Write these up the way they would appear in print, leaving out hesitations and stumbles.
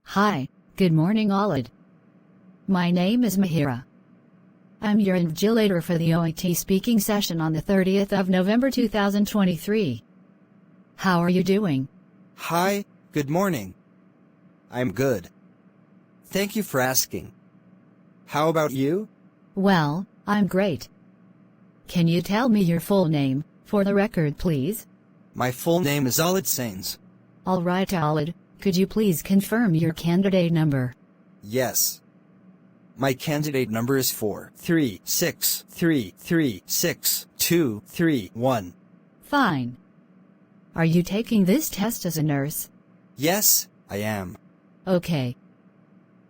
Hi, good morning all. My name is Mihiraa. I'm your invigilator for the OET-speaking session on the 30th of November 2023. How are you doing? Hi, good morning. I'm good. Thank you for asking. How about you? Well, I'm great. Can you tell me your full name, for the record please? My full name is Sains. Alright Alid, could you please confirm your candidate number? Yes. My candidate number is 436336231. Fine. Are you taking this test as a nurse? Yes, I am. Okay.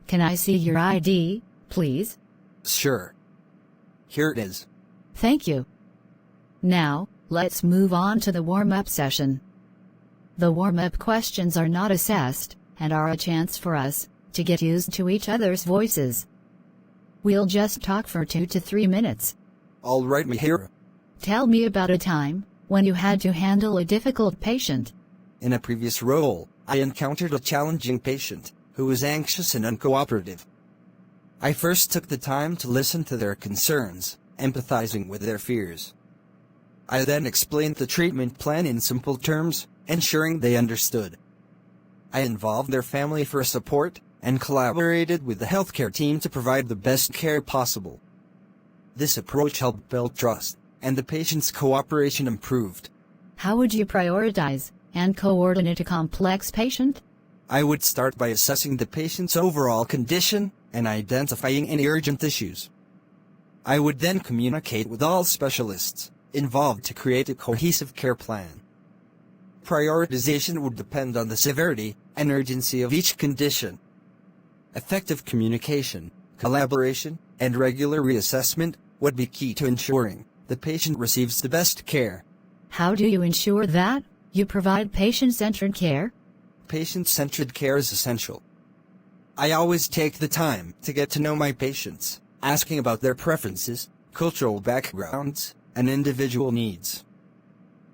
Can I see your ID, please? Sure. Here it is. Thank you. Now, let's move on to the warm-up session. The warm-up questions are not assessed, and are a chance for us to get used to each other's voices. We'll just talk for 2 to 3 minutes. All right, Mihiraa. Tell me about a time when you had to handle a difficult patient. In a previous role, I encountered a challenging patient who was anxious and uncooperative. I first took the time to listen to their concerns, empathizing with their fears. I then explained the treatment plan in simple terms, ensuring they understood. I involved their family for support, and collaborated with the healthcare team to provide the best care possible. This approach helped build trust, and the patient's cooperation improved. How would you prioritize and coordinate a complex patient? I would start by assessing the patient's overall condition and identifying any urgent issues. I would then communicate with all specialists involved to create a cohesive care plan. Prioritization would depend on the severity and urgency of each condition. Effective communication, collaboration, and regular reassessment would be key to ensuring the patient receives the best care. How do you ensure that you provide patient-centered care? Patient-centered care is essential. I always take the time to get to know my patients, asking about their preferences, cultural backgrounds, and individual needs.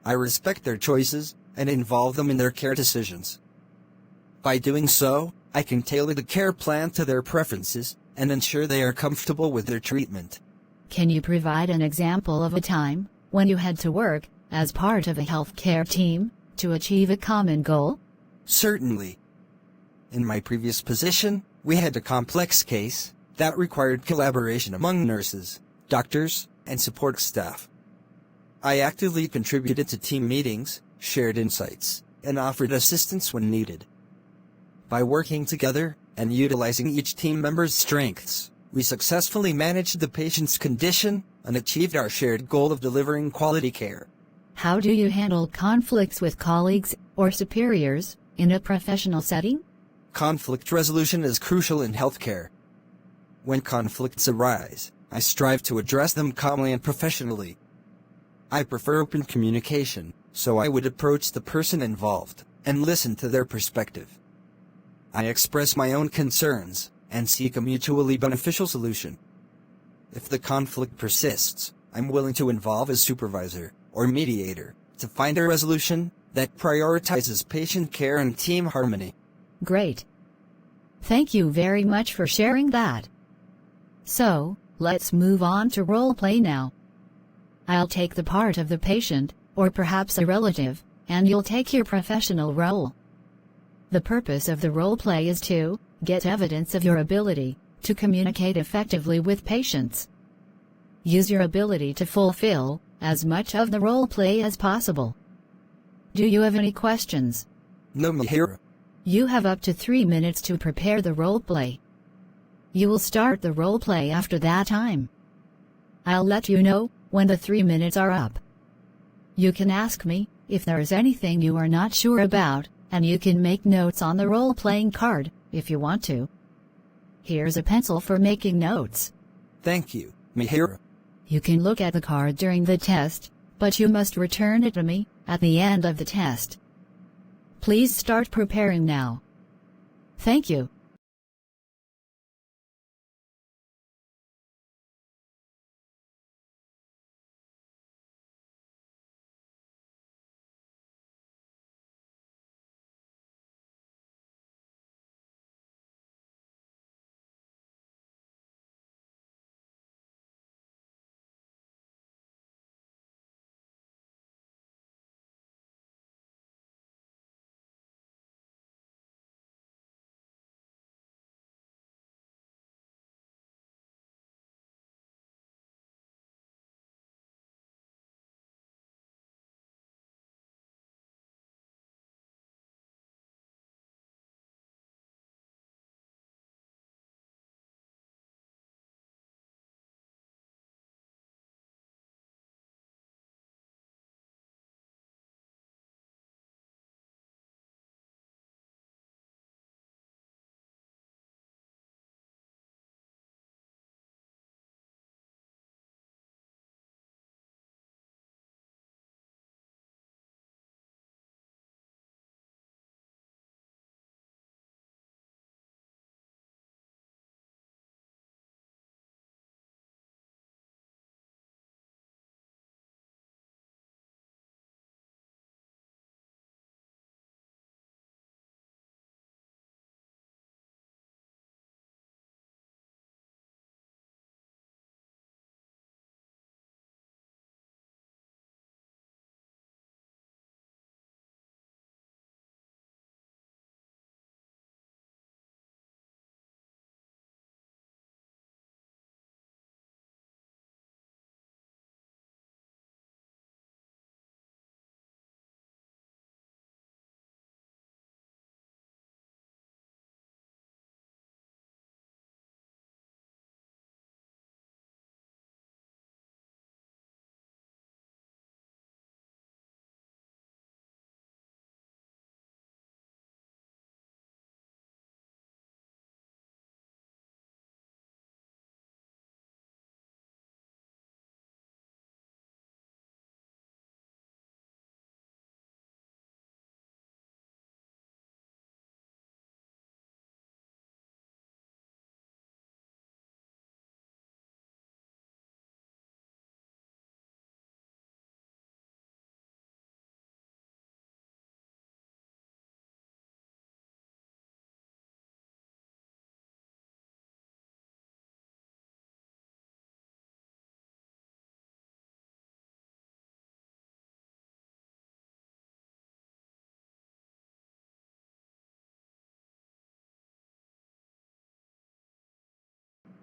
I respect their choices and involve them in their care decisions. By doing so, I can tailor the care plan to their preferences and ensure they are comfortable with their treatment. Can you provide an example of a time when you had to work as part of a healthcare team to achieve a common goal? Certainly. In my previous position, we had a complex case that required collaboration among nurses, doctors, and support staff. I actively contributed to team meetings, shared insights, and offered assistance when needed. By working together and utilizing each team member's strengths, we successfully managed the patient's condition and achieved our shared goal of delivering quality care. How do you handle conflicts with colleagues or superiors in a professional setting? Conflict resolution is crucial in healthcare. When conflicts arise, I strive to address them calmly and professionally. I prefer open communication, so I would approach the person involved and listen to their perspective. I express my own concerns and seek a mutually beneficial solution. If the conflict persists, I'm willing to involve a supervisor or mediator to find a resolution that prioritizes patient care and team harmony. Great. Thank you very much for sharing that. So, let's move on to role play now. I'll take the part of the patient, or perhaps a relative, and you'll take your professional role. The purpose of the role play is to get evidence of your ability to communicate effectively with patients. Use your ability to fulfill as much of the role play as possible. Do you have any questions? No, Mihiraa. You have up to 3 minutes to prepare the role play. You will start the role play after that time. I'll let you know when the 3 minutes are up. You can ask me if there is anything you are not sure about, and you can make notes on the role-playing card if you want to. Here's a pencil for making notes. Thank you, Mihiraa. You can look at the card during the test, but you must return it to me at the end of the test. Please start preparing now. Thank you.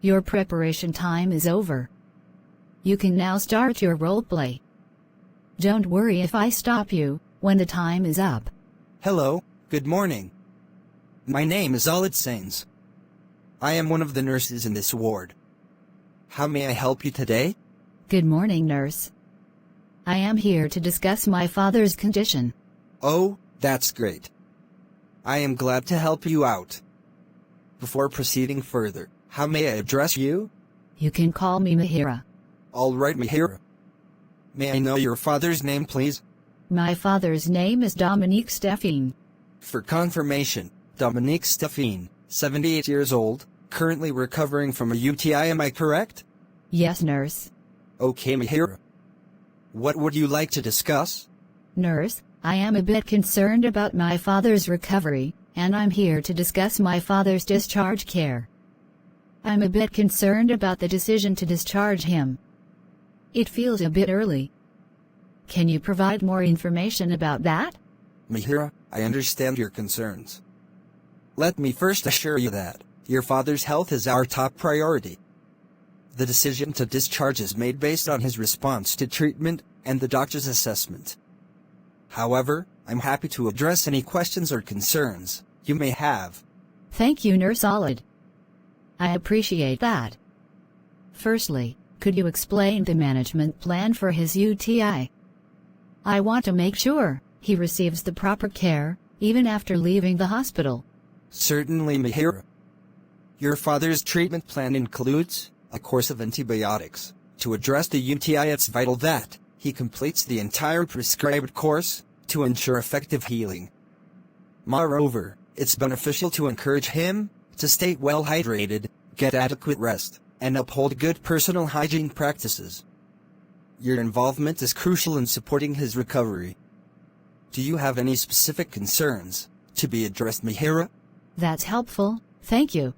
Your preparation time is over. You can now start your roleplay. Don't worry if I stop you when the time is up. Hello, good morning. My name is OET-speaking. I am one of the nurses in this ward. How may I help you today? Good morning, nurse. I am here to discuss my father's condition. Oh, that's great. I am glad to help you out. Before proceeding further, how may I address you? You can call me Mihiraa. All right, Mihiraa. May I know your father's name, please? My father's name is Dominique Stephane. For confirmation, Dominique Stephane, 78 years old, currently recovering from a UTI, am I correct? Yes, nurse. Okay, Mihiraa. What would you like to discuss? Nurse, I am a bit concerned about my father's recovery, and I'm here to discuss my father's discharge care. I'm a bit concerned about the decision to discharge him. It feels a bit early. Can you provide more information about that? Mihiraa, I understand your concerns. Let me first assure you that your father's health is our top priority. The decision to discharge is made based on his response to treatment and the doctor's assessment. However, I'm happy to address any questions or concerns you may have. Thank you, Nurse OET. I appreciate that. Firstly, could you explain the management plan for his UTI? I want to make sure he receives the proper care, even after leaving the hospital. Certainly, Mihiraa. Your father's treatment plan includes a course of antibiotics. To address the UTI, it's vital that he completes the entire prescribed course to ensure effective healing. Moreover, it's beneficial to encourage him to stay well hydrated, get adequate rest, and uphold good personal hygiene practices. Your involvement is crucial in supporting his recovery. Do you have any specific concerns to be addressed, Mihiraa? That's helpful, thank you.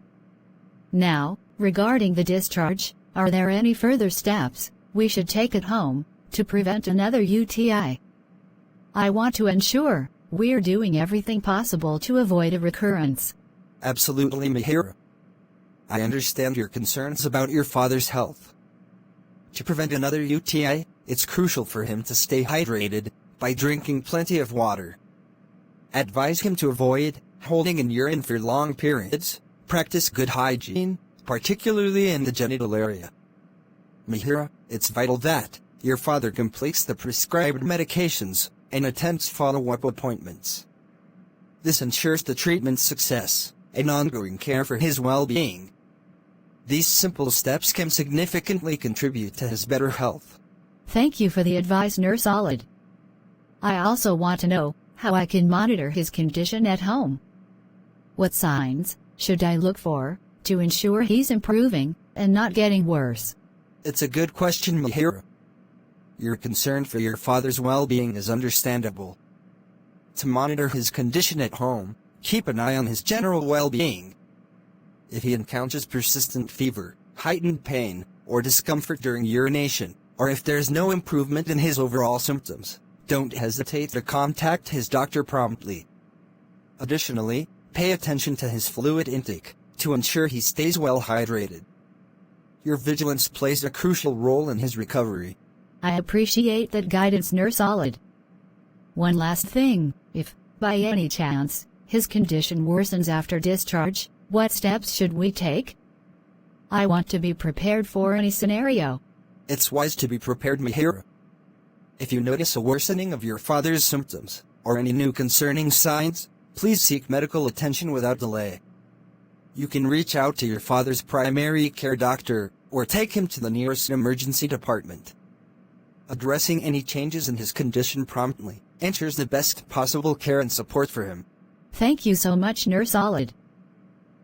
Now, regarding the discharge, are there any further steps we should take at home to prevent another UTI? I want to ensure we're doing everything possible to avoid a recurrence. Absolutely, Mihiraa. I understand your concerns about your father's health. To prevent another UTI, it's crucial for him to stay hydrated by drinking plenty of water. Advise him to avoid holding in urine for long periods. Practice good hygiene, particularly in the genital area. Mihiraa, it's vital that your father completes the prescribed medications and attends follow-up appointments. This ensures the treatment's success and ongoing care for his well-being. These simple steps can significantly contribute to his better health. Thank you for the advice, Nurse OET. I also want to know how I can monitor his condition at home. What signs should I look for to ensure he's improving and not getting worse? It's a good question, Mihiraa. Your concern for your father's well-being is understandable. To monitor his condition at home, keep an eye on his general well-being. If he encounters persistent fever, heightened pain, or discomfort during urination, or if there's no improvement in his overall symptoms, don't hesitate to contact his doctor promptly. Additionally, pay attention to his fluid intake to ensure he stays well hydrated. Your vigilance plays a crucial role in his recovery. I appreciate that guidance, Nurse OET. One last thing, if, by any chance, his condition worsens after discharge, what steps should we take? I want to be prepared for any scenario. It's wise to be prepared, Mihiraa. If you notice a worsening of your father's symptoms, or any new concerning signs, please seek medical attention without delay. You can reach out to your father's primary care doctor, or take him to the nearest emergency department. Addressing any changes in his condition promptly ensures the best possible care and support for him. Thank you so much, Nurse OET.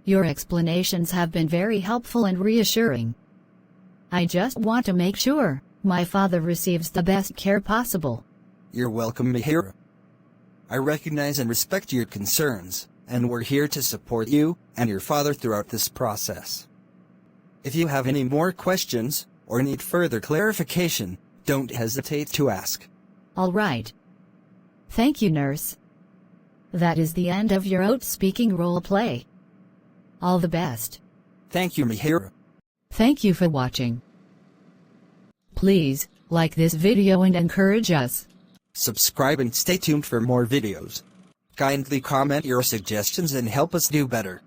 Your explanations have been very helpful and reassuring. I just want to make sure my father receives the best care possible. You're welcome, Mihiraa. I recognize and respect your concerns, and we're here to support you and your father throughout this process. If you have any more questions, or need further clarification, don't hesitate to ask. All right. Thank you, nurse. That is the end of your OET-speaking role play. All the best. Thank you, Mihiraa. Thank you for watching. Please like this video and encourage us. Subscribe and stay tuned for more videos. Kindly comment your suggestions and help us do better.